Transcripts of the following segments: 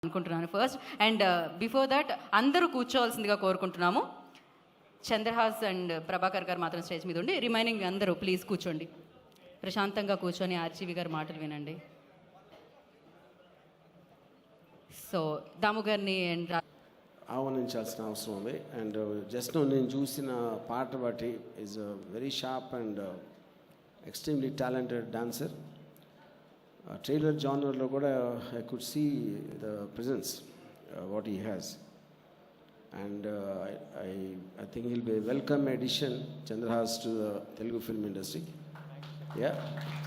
అనుకుంటున్నాను first. And before that అందరూ కూర్చోవాల్సిందిగా కోరుకుంటున్నాము. చంద్రహాస్ అండ్ ప్రభాకర్ గారు మాత్రం స్టేజ్ మీద ఉండి, రిమైనింగ్ అందరూ ప్లీజ్ కూర్చోండి, ప్రశాంతంగా కూర్చొని ఆర్జీవి గారి మాటలు వినండి. సో దాము గారిని ఆహ్వానించాల్సిన అవసరం ఉంది. అండ్ జస్ట్ నేను చూసిన పాట బట్టి is very sharp and extremely talented dancer. Trailer జానర్లో కూడా I could see the presence what he has. And I think he'll be a welcome addition, Chandrahas, to the Telugu film industry. Yeah,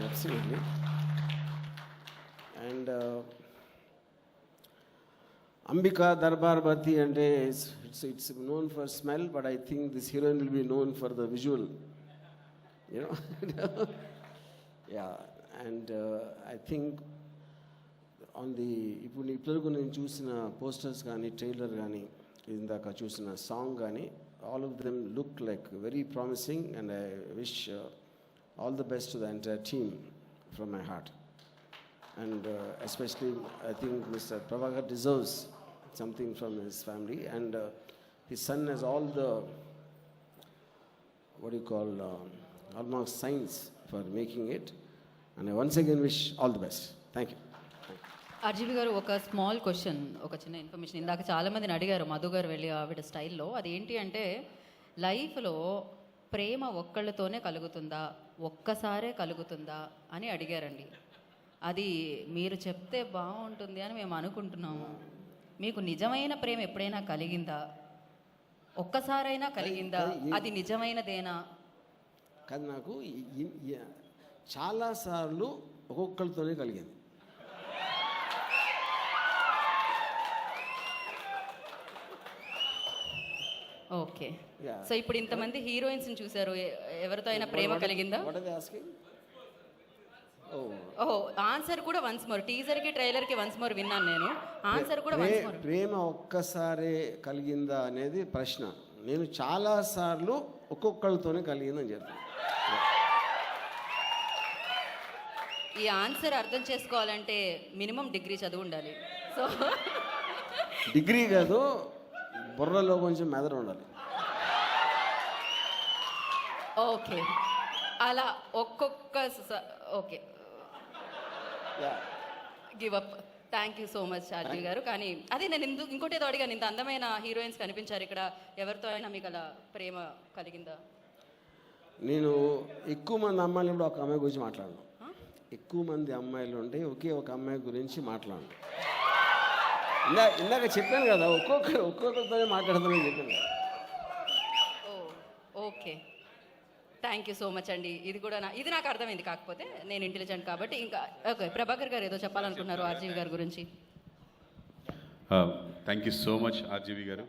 absolutely. And Ambika Darbar Bhatti, and it's known for smell, but I think this heroine will be known for the visual, you know. Yeah, and I think on the ఇప్పుడు నేను చూసిన posters కానీ trailer కానీ ఇందాక చూసిన song కానీ all of them look like very promising, and I wish all the best to the entire team from my heart. And especially I think Mr. Prabhakar deserves something from his family, and his son has all the what do you call almost signs for making it, and I once again wish all the best. Thank you. RGV గారు, ఒక small question, ఒక చిన్న information. ఇందాక చాలామందిని అడిగారు మధు గారు వెళ్ళి ఆవిడ స్టైల్లో. అది ఏంటి అంటే, లైఫ్లో ప్రేమ ఒక్కళ్ళతోనే కలుగుతుందా, ఒక్కసారే కలుగుతుందా అని అడిగారండి. అది మీరు చెప్తే బాగుంటుంది అని మేము అనుకుంటున్నాము. మీకు నిజమైన ప్రేమ ఎప్పుడైనా కలిగిందా? ఒక్కసారైనా కలిగిందా? అది నిజమైనదేనా? కాదు, నాకు చాలాసార్లు ఒక్కొక్కరితోనే కలిగింది. ఓకే. సో ఇప్పుడు ఇంతమంది హీరోయిన్స్ని చూశారు, ఎవరితో అయినా ప్రేమ కలిగిందా? ఓహో, ఆన్సర్ కూడా వన్స్ మోర్. టీజర్కి ట్రైలర్కి వన్స్ మోర్ విన్నాను నేను. ఆన్సర్ కూడా వన్స్ మోర్. ప్రేమ ఒక్కసారే కలిగిందా అనేది ప్రశ్న. నేను చాలాసార్లు ఒక్కొక్కరితోనే కలిగిందని చెప్తాను. ఈ ఆన్సర్ అర్థం చేసుకోవాలంటే మినిమం డిగ్రీ చదువు ఉండాలి. సో డిగ్రీ కాదు, బుర్రలో కొంచెం మెదడు ఉండాలి. ఓకే, అలా ఒక్కొక్క okay, give up. Thank you so much RG గారు. కానీ అదే నేను ఇంకోటి ఏదో అడిగాను, ఇంత అందమైన హీరోయిన్స్ కనిపించారు ఇక్కడ, ఎవరితో అయినా మీకు అలా ప్రేమ కలిగిందా? నేను ఎక్కువ మంది అమ్మాయిలు ఇప్పుడు ఒక అమ్మాయి గురించి మాట్లాడను. ఎక్కువ మంది అమ్మాయిలు ఉంటే ఒకే ఒక అమ్మాయి గురించి మాట్లాడను. ఇందాక చెప్పాను కదా, ఒక్కొక్కరితోనే మాట్లాడతానని చెప్పాను కదా. Okay, thank you so much అండి. ఇది నాకు అర్థమైంది, కాకపోతే నేను ఇంటెలిజెంట్ కాబట్టి. ఇంకా ఓకే, ప్రభాకర్ గారు ఏదో చెప్పాలనుకున్నారు ఆర్జీవి గారి గురించి. Thank you so much RGV garu.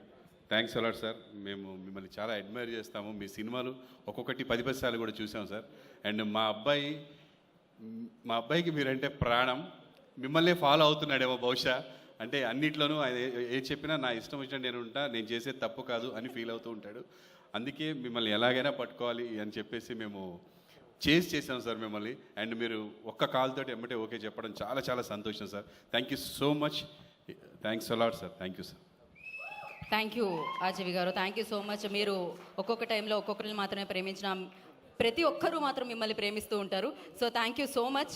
Thanks a lot sir. మేము మిమ్మల్ని చాలా అడ్మైర్ చేస్తాము. మీ సినిమాలు ఒక్కొక్కటి 10 సార్లు కూడా చూసాం సార్. అండ్ మా అబ్బాయికి మీరంటే ప్రాణం. మిమ్మల్నే ఫాలో అవుతున్నాడేమో బహుశా. అంటే అన్నిట్లోనూ ఏం చెప్పినా నా ఇష్టం వచ్చినట్టు నేను ఉంటా, నేను చేసేది తప్పు కాదు అని ఫీల్ అవుతూ ఉంటాడు. అందుకే మిమ్మల్ని ఎలాగైనా పట్టుకోవాలి అని చెప్పేసి మేము చేసాం సార్ మిమ్మల్ని. అండ్ మీరు ఒక్క కాల్తోటి ఎమ్మటే ఓకే చెప్పడం చాలా చాలా సంతోషం sir. Thank you so much. Thanks a lot sir. Thank you sir. Thank you RGV గారు, థ్యాంక్ యూ సో మచ్. మీరు ఒక్కొక్క టైంలో ఒక్కొక్కరిని మాత్రమే ప్రేమించిన ప్రతి ఒక్కరూ మాత్రం మిమ్మల్ని ప్రేమిస్తూ ఉంటారు. So thank you so much.